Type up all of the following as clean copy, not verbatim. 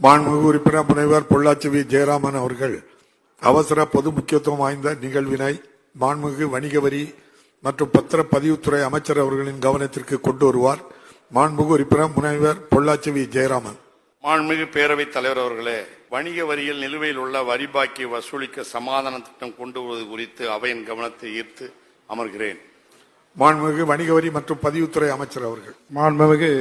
மாண்புமிகு உறுப்பினர் முனைவர் பொள்ளாச்சி வி. ஜெயராமன் அவர்கள் அவசர பொது முக்கியத்துவம் வாய்ந்த நிகழ்வினை மாண்புமிகு வணிக வரி மற்றும் பத்திரப்பதிவுத்துறை அமைச்சர் அவர்களின் கவனத்திற்கு கொண்டு வருவார். மாண்புமிகு உறுப்பினர் முனைவர் பொள்ளாச்சி வி. ஜெயராமன். மாண்புமிகு பேரவைத் தலைவர் அவர்களே, வணிக வரியில் நிலுவையில் உள்ள வரி பாக்கி வசூலிக்க சமாதான திட்டம் கொண்டு வருவது குறித்து அவையின் கவனத்தை ஈர்த்து அமர்கிறேன். மாண்புமிகு வணிக வரி மற்றும் பதிவுத்துறை அமைச்சர் அவர்கள். மாண்புமிகு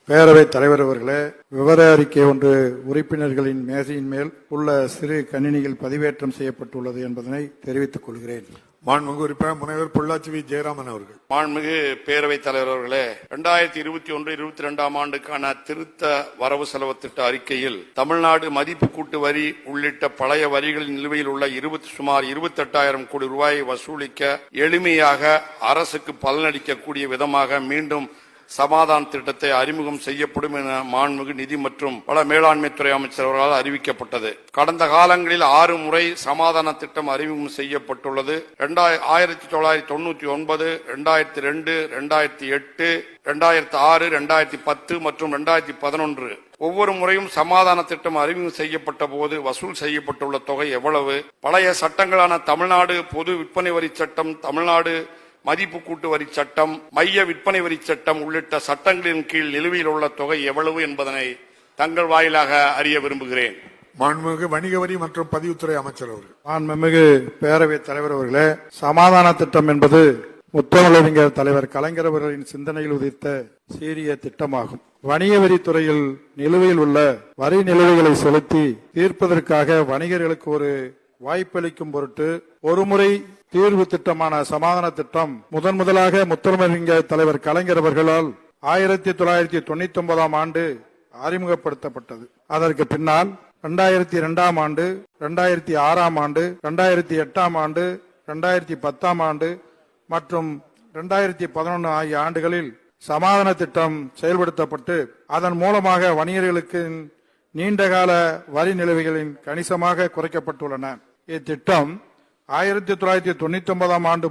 பேரவைத் தலைவர் அவர்களே, விவர அறிக்கை ஒன்று உறுப்பினர்களின் மேசையின் மேல் உள்ள சிறு கணினியில் பதிவேற்றம் செய்யப்பட்டுள்ளது என்பதனை தெரிவித்துக் கொள்கிறேன். மாண்புமிகு உறுப்பினர் முனைவர் பொள்ளாச்சி வி. ஜெயராமன் அவர்கள். மாண்புமிகு பேரவைத் தலைவர் அவர்களே, 2021-22 ஆண்டுக்கான திருத்த வரவு செலவு திட்ட அறிக்கையில் தமிழ்நாடு மதிப்பு கூட்டு வரி உள்ளிட்ட பழைய வரிகளின் நிலுவையில் உள்ள சுமார் 28,000 கோடி ரூபாயை வசூலிக்க எளிமையாக அரசுக்கு பலனளிக்கக்கூடிய விதமாக மீண்டும் சமாதான திட்டத்தை அறிமுகம் செய்யப்படும் என மாண்புமிகு நிதி மற்றும் பல மேலாண்மைத்துறை அமைச்சர் அவர்களால் அறிவிக்கப்பட்டது. கடந்த காலங்களில் 6 முறை சமாதான திட்டம் அறிமுகம் செய்யப்பட்டுள்ளது. 1999, 2002, 2008, 2006, 2010 மற்றும் 2011 ஒவ்வொரு முறையும் சமாதான திட்டம் அறிமுகம் செய்யப்பட்ட போது வசூல் செய்யப்பட்டுள்ள தொகை எவ்வளவு? பழைய சட்டங்களான தமிழ்நாடு பொது விற்பனை வரி சட்டம், தமிழ்நாடு மதிப்பு கூட்டு வரி சட்டம், மைய விற்பனை வரி சட்டம் உள்ளிட்ட சட்டங்களின் கீழ் நிலுவையில் உள்ள தொகை எவ்வளவு என்பதனை தங்கள் வாயிலாக அறிய விரும்புகிறேன். மாண்புமிகு வணிக வரி மற்றும் பதிவுத்துறை அமைச்சர் அவர்கள். மாண்புமிகு பேரவைத் தலைவர் அவர்களே, சமாதான திட்டம் என்பது முத்தமிழறிஞர் தலைவர் கலைஞர் அவர்களின் சிந்தனையில் உதித்த சீரிய திட்டமாகும். வணிக வரித்துறையில் நிலுவையில் உள்ள வரி நிலுவைகளை செலுத்தி தீர்ப்பதற்காக வணிகர்களுக்கு ஒரு வாய்ப்பளிக்கும் பொருட்டு ஒருமுறை தீர்வு திட்டமான சமாதான திட்டம் முதலாக முத்தமிழறிஞர் தலைவர் கலைஞர் அவர்களால் 1999 ஆண்டு அறிமுகப்படுத்தப்பட்டது. அதற்கு பின்னால் 2002 ஆண்டு, 2006 ஆண்டு, 2008 ஆண்டு, 2010 ஆண்டு மற்றும் 2011 ஆகிய ஆண்டுகளில் சமாதான திட்டம் செயல்படுத்தப்பட்டு அதன் மூலமாக வணிகர்களுக்கு நீண்டகால வரி நிலுவைகளின் கணிசமாக குறைக்கப்பட்டுள்ளன. இத்திட்டம் 1999 ஆண்டு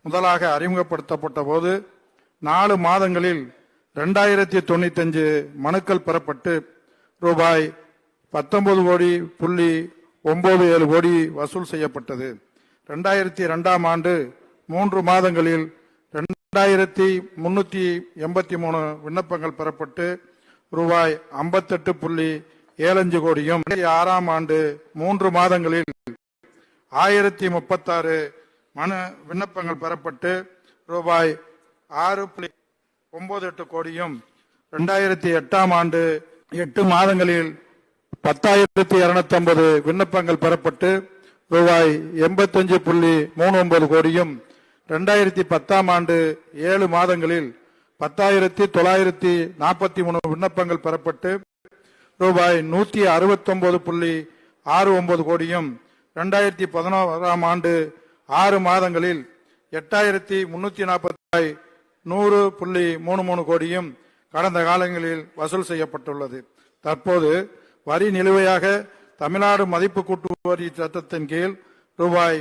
முதலாக அறிமுகப்படுத்தப்பட்ட போது 4 மாதங்களில் 2095 மனுக்கள் பெறப்பட்டு ரூபாய் 19,97 கோடி வசூல் செய்யப்பட்டது. 2002 ஆண்டு 3 மாதங்களில் 2383 விண்ணப்பங்கள் பெறப்பட்டு ரூபாய் 58,75 கோடியும் 6 ஆண்டு 3 மாதங்களில் 1036 மனு விண்ணப்பங்கள் பெறப்பட்டு ரூபாய் 6.98 கோடியும் 2008 ஆண்டு 8 மாதங்களில் 10,250 விண்ணப்பங்கள் பெறப்பட்டு ரூபாய் 85.39 கோடியும் 2010 ஆண்டு 7 மாதங்களில் 10,943 விண்ணப்பங்கள் பெறப்பட்டு ரூபாய் 169.69 கோடியும் 2011 ஆண்டு 6 மாதங்களில் 8,340 100.33 கோடியும் கடந்த காலங்களில் வசூல் செய்யப்பட்டுள்ளது. தற்போது வரி நிலுவையாக தமிழ்நாடு மதிப்பு கூட்டு வரி சட்டத்தின் கீழ் ரூபாய்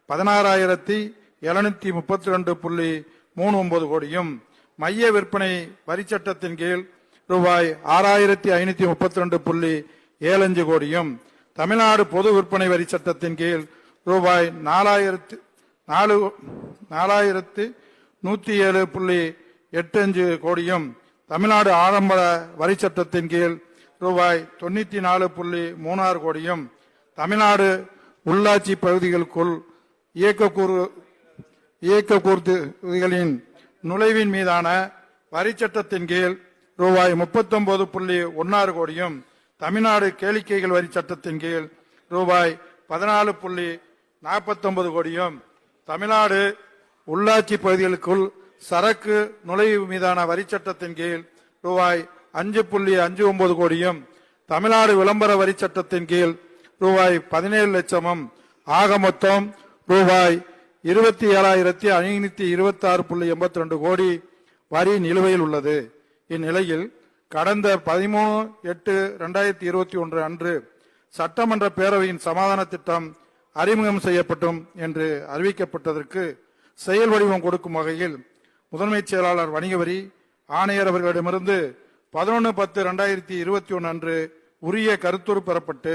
16,732.39 கோடியும், மைய விற்பனை வரி சட்டத்தின் கீழ் ரூபாய் 6,532.75 கோடியும், தமிழ்நாடு பொது விற்பனை வரி சட்டத்தின் கீழ் ரூபாய் 4,107.85 கோடியும், தமிழ்நாடு ஆரம்ப வரி சட்டத்தின் கீழ் ரூபாய் 94.36 கோடியும், தமிழ்நாடு உள்ளாட்சி பகுதிகளுக்குள் இயக்கக்கூறுகளின் நுழைவின் மீதான வரி சட்டத்தின் கீழ் ரூபாய் 39.16 கோடியும், தமிழ்நாடு கேளிக்கைகள் வரி சட்டத்தின் கீழ் ரூபாய் 14.49 கோடியும், தமிழ்நாடு உள்ளாட்சி பகுதிகளுக்குள் சரக்கு நுழைவு மீதான வரி சட்டத்தின் கீழ் ரூபாய் 5.59 கோடியும், தமிழ்நாடு விளம்பர வரி சட்டத்தின் கீழ் ரூபாய் 17 லட்சமும், ஆக மொத்தம் ரூபாய் 27,526.82 கோடி வரி நிலுவையில் உள்ளது. இந்நிலையில் கடந்த 13/8/2021 அன்று சட்டமன்ற பேரவையின் சமாதான திட்டம் அறிமுகம் செய்யப்பட்டும் என்று அறிவிக்கப்பட்டதற்கு செயல் வடிவம் கொடுக்கும் வகையில் முதன்மைச் செயலாளர் வணிக வரி ஆணையர் அவர்களிடமிருந்து 11/10/2021 அன்று உரிய கருத்துரு பெறப்பட்டு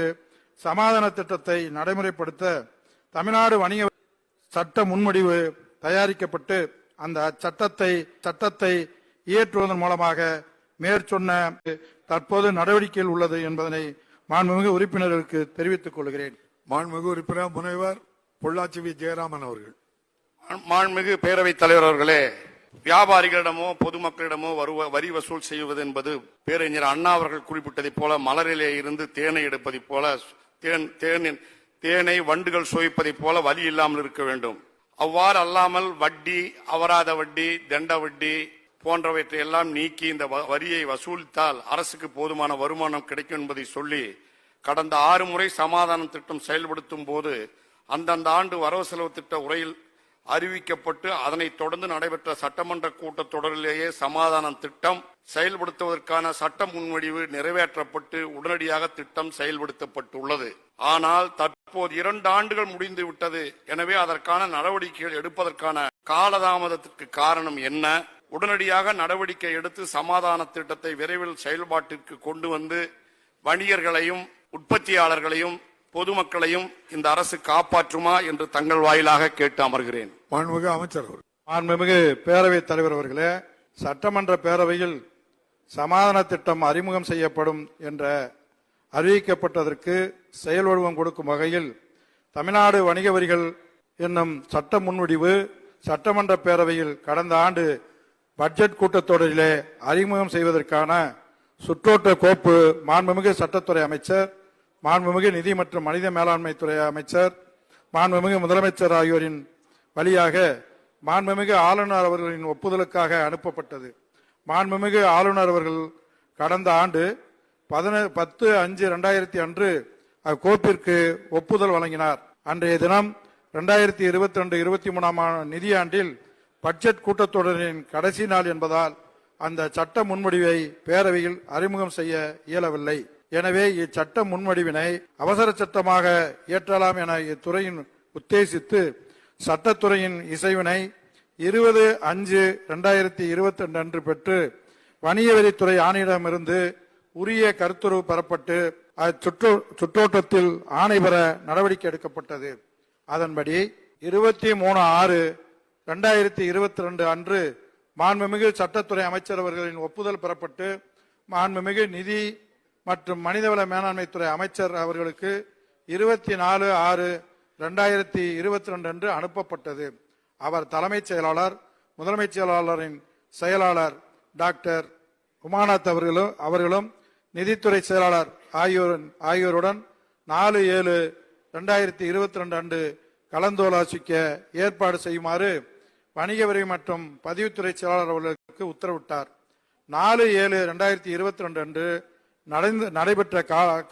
சமாதான திட்டத்தை நடைமுறைப்படுத்த தமிழ்நாடு வணிக சட்ட முன்வடிவு தயாரிக்கப்பட்டு அந்த சட்டத்தை இயற்றுவதன் மூலமாக மேற்சொன்ன தற்போது நடவடிக்கையில் உள்ளது என்பதனை மாண்புமிகு உறுப்பினர்களுக்கு தெரிவித்துக் கொள்கிறேன். மாண்புமிகு உறுப்பினர் முனைவர் பொள்ளாச்சி வி ஜெயராமன் அவர்கள். மாண்புமிகு பேரவைத் தலைவர் அவர்களே, வியாபாரிகளிடமோ பொதுமக்களிடமோ வரி வசூல் செய்வது என்பது பேரறிஞர் அண்ணா அவர்கள் குறிப்பிட்டதைப் போல மலரிலே இருந்து தேனை எடுப்பதைப் போல தேனை வண்டுகள் சுவைப்பதைப் போல வலி இல்லாமல் இருக்க வேண்டும். அவ்வாறு அல்லாமல் வட்டி, அபராத வட்டி, தண்ட வட்டி போன்றவற்றை எல்லாம் நீக்கி இந்த வரியை வசூலித்தால் அரசுக்கு போதுமான வருமானம் கிடைக்கும் என்பதை சொல்லி கடந்த 6 முறை சமாதான திட்டம் செயல்படுத்தும் போது அந்தந்த ஆண்டு வரவு செலவு திட்ட உரையில் அறிவிக்கப்பட்டு அதனைத் தொடர்ந்து நடைபெற்ற சட்டமன்ற கூட்டத்தொடரிலேயே சமாதான திட்டம் செயல்படுத்துவதற்கான சட்ட முன்வடிவு நிறைவேற்றப்பட்டு உடனடியாக திட்டம் செயல்படுத்தப்பட்டுள்ளது. ஆனால் தற்போது 2 ஆண்டுகள் முடிந்து விட்டது. எனவே அதற்கான நடவடிக்கைகள் எடுப்பதற்கான காலதாமதத்திற்கு காரணம் என்ன? உடனடியாக நடவடிக்கை எடுத்து சமாதான திட்டத்தை விரைவில் செயல்பாட்டிற்கு கொண்டு வந்து வணிகர்களையும் உற்பத்தியாளர்களையும் பொதுமக்களையும் இந்த அரசு காப்பாற்றுமா என்று தங்கள் வாயிலாக கேட்டு அமர்கிறேன். மாண்புமிகு அமைச்சர் அவர்கள். மாண்புமிகு பேரவைத் தலைவர் அவர்களே, சட்டமன்ற பேரவையில் சமாதான திட்டம் அறிமுகம் செய்யப்படும் என்ற அறிவிக்கப்பட்டதற்கு செயல் வடிவம் கொடுக்கும் வகையில் தமிழ்நாடு வணிக வரிகள் என்னும் சட்ட முன்வடிவு சட்டமன்ற பேரவையில் கடந்த ஆண்டு பட்ஜெட் கூட்டத்தொடரிலே அறிமுகம் செய்வதற்கான சுற்றோட்ட கோப்பு மாண்புமிகு சட்டத்துறை அமைச்சர், மாண்புமிகு நிதி மற்றும் மனித மேலாண்மை துறை அமைச்சர், மாண்புமிகு முதலமைச்சர் ஆகியோரின் வழியாக மாண்புமிகு ஆளுநர் அவர்களின் ஒப்புதலுக்காக அனுப்பப்பட்டது. மாண்புமிகு ஆளுநர் அவர்கள் கடந்த ஆண்டு 10/5/2000 அன்று அக்கோப்பிற்கு ஒப்புதல் வழங்கினார். அன்றைய தினம் 2022-23 நிதியாண்டில் பட்ஜெட் கூட்டத்தொடரின் கடைசி நாள் என்பதால் அந்த சட்ட முன்வடிவை பேரவையில் அறிமுகம் செய்ய இயலவில்லை. எனவே இச்சட்ட முன்வடிவினை அவசர சட்டமாக இயற்றலாம் என இத்துறையின் உத்தேசித்து சட்டத்துறையின் இசைவினை 20/5/2022 அன்று பெற்று வணிக வரித்துறை ஆணையிடமிருந்து உரிய கருத்துருவு பெறப்பட்டு சுற்றோட்டத்தில் ஆணை பெற நடவடிக்கை எடுக்கப்பட்டது. அதன்படி 23/6/2022 அன்று மாண்புமிகு சட்டத்துறை அமைச்சர் அவர்களின் ஒப்புதல் பெறப்பட்டு மாண்புமிகு நிதி மற்றும் மனிதவள மேலாண்மை துறை அமைச்சர் அவர்களுக்கு 24/6/2022 அன்று அனுப்பப்பட்டது. அவர் தலைமைச் செயலாளர், முதன்மைச் செயலாளரின் செயலாளர் டாக்டர் உமாநாத் அவர்களும் நிதித்துறை செயலாளர் ஆகியோருடன் 4/7/2022 அன்று கலந்தாலோசிக்க ஏற்பாடு செய்யுமாறு வணிக வரி மற்றும் பதிவுத்துறை செயலாளர் அவர்களுக்கு உத்தரவிட்டார். 4/7/2022 அன்று நடைபெற்ற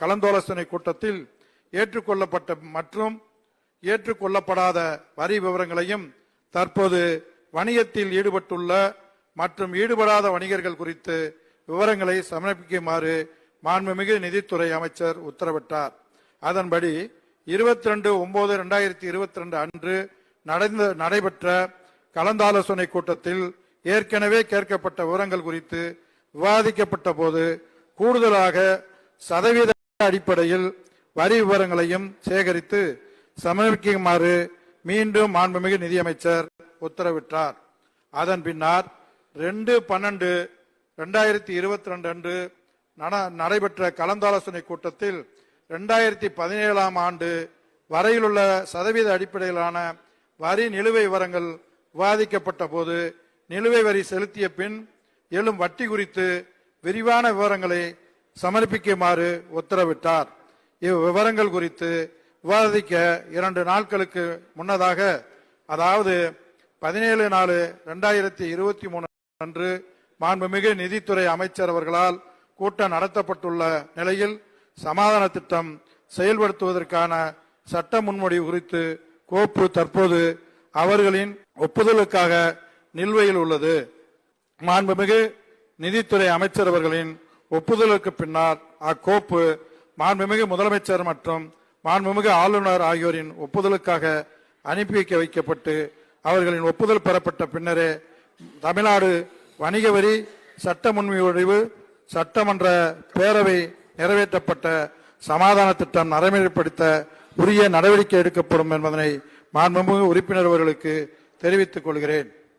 கலந்தாலோசனை கூட்டத்தில் ஏற்றுக்கொள்ளப்பட்ட மற்றும் ஏற்றுக்கொள்ளப்படாத வரி விவரங்களையும் தற்போது வணிகத்தில் ஈடுபட்டுள்ள மற்றும் ஈடுபடாத வணிகர்கள் குறித்து விவரங்களை சமர்ப்பிக்குமாறு மாண்புமிகு நிதித்துறை அமைச்சர் உத்தரவிட்டார். அதன்படி 22/9/2022 அன்று நடைபெற்ற கலந்தாலோசனை கூட்டத்தில் ஏற்கனவே கேட்கப்பட்ட விவரங்கள் குறித்து விவாதிக்கப்பட்ட போது கூடுதலாக சதவீத அடிப்படையில் வரி விவரங்களையும் சேகரித்து சமர்ப்பிக்குமாறு மீண்டும் மாண்புமிகு நிதியமைச்சர் உத்தரவிட்டார். அதன் பின்னர் 2/12/2022 அன்று நடைபெற்ற கலந்தாலோசனை கூட்டத்தில் 2017 ஆண்டு வரையிலுள்ள சதவீத அடிப்படையிலான வரி நிலுவை விவரங்கள் விவாதிக்கப்பட்ட போது நிலுவை வரி செலுத்திய பின் எழும் வட்டி குறித்து விரிவான விவரங்களை சமர்ப்பிக்குமாறு உத்தரவிட்டார். இவ்விவரங்கள் குறித்து விவாதிக்க 2 நாட்களுக்கு முன்னதாக, அதாவது 17/4/2023 அன்று மாண்புமிகு நிதித்துறை அமைச்சர் அவர்களால் கூட்டம் நடத்தப்பட்டுள்ள நிலையில் சமாதான திட்டம் செயல்படுத்துவதற்கான சட்ட முன்வடிவு குறித்து கோப்பு தற்போது அவர்களின் ஒப்புதலுக்காக நிலுவையில் உள்ளது. மாண்புமிகு நிதித்துறை அமைச்சர் அவர்களின் ஒப்புதலுக்கு பின்னர் அக்கோப்பு மாண்புமிகு முதலமைச்சர் மற்றும் மாண்புமிகு ஆளுநர் ஆகியோரின் ஒப்புதலுக்காக அனுப்பி வைக்கப்பட்டு அவர்களின் ஒப்புதல் பெறப்பட்ட பின்னரே தமிழ்நாடு வணிக வரி சட்ட முன்வடிவு சட்டமன்ற பேரவை நிறைவேற்றப்பட்ட சமாதான திட்டம் நடைமுறைப்படுத்த உரிய நடவடிக்கை எடுக்கப்படும் என்பதனை மாண்புமிகு உறுப்பினர் அவர்களுக்கு தெரிவித்துக் கொள்கிறேன்.